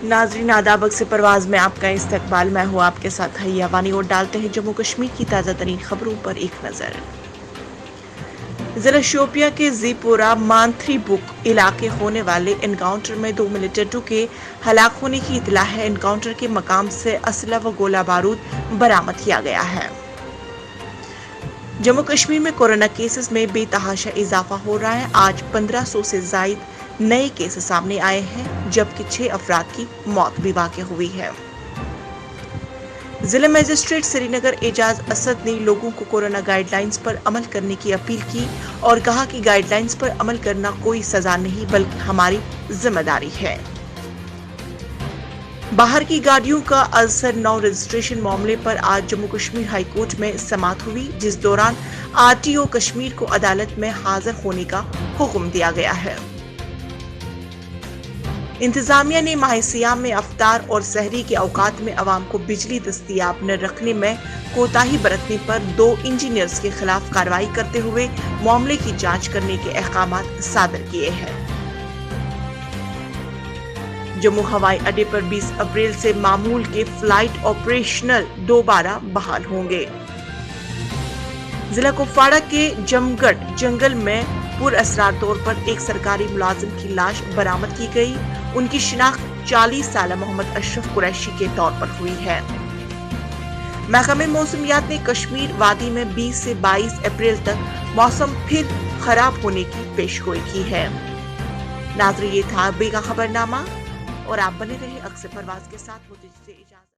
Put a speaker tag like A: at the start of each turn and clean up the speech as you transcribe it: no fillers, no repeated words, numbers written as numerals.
A: नाजरीन आदाब से परवाज में आपका इस्तकबाल। मैं हूँ आपके साथ हैया वानी और डालते हैं जम्मू कश्मीर की ताज़ा तरीन खबरों पर एक नज़र। जिला शोपिया के जीपोरा मानथरी बुक इलाके होने वाले एनकाउंटर में 2 मिलिटेंटों के हलाक होने की इतला है। एनकाउंटर के मकाम से असला व गोला बारूद बरामद किया गया है। जम्मू कश्मीर में कोरोना केसेस में बेतहाशा इजाफा हो रहा है। आज 1500 से जायद नए केस सामने आए हैं, जबकि 6 अफराद की मौत भी वाक़ हुई है। जिला मजिस्ट्रेट श्रीनगर एजाज असद ने लोगों को कोरोना गाइडलाइंस पर अमल करने की अपील की और कहा कि गाइडलाइंस पर अमल करना कोई सजा नहीं बल्कि हमारी जिम्मेदारी है। बाहर की गाड़ियों का अल्सर 9 रजिस्ट्रेशन मामले पर आज जम्मू कश्मीर हाई कोर्ट में समाअत हुई, जिस दौरान आरटीओ कश्मीर को अदालत में हाजिर होने का हुक्म दिया गया है। इंतजामिया ने माह सियाम में अफ्तार और सहरी के औकात में अवाम को बिजली दस्तयाब न रखने में कोताही बरतने पर 2 इंजीनियर्स के खिलाफ कार्रवाई करते हुए मामले की जांच करने के अहकाम सादर किए हैं। जम्मू हवाई अड्डे पर 20 अप्रैल से मामूल के फ्लाइट ऑपरेशनल दोबारा बहाल होंगे। जिला कुपवाड़ा के जमगढ़ जंगल में पुरअसरार तौर पर एक सरकारी मुलाजिम की लाश बरामद की गई। उनकी शिनाख्त 40 साल मोहम्मद अशरफ कुरैशी के तौर पर हुई है। महकमे मौसमियात ने कश्मीर वादी में 20 से 22 अप्रैल तक मौसम फिर खराब होने की पेशगोई की है। नाज़रीन, ये था बेगा खबरनामा और आप बने रहे अक्सर परवाज के साथ। मुझे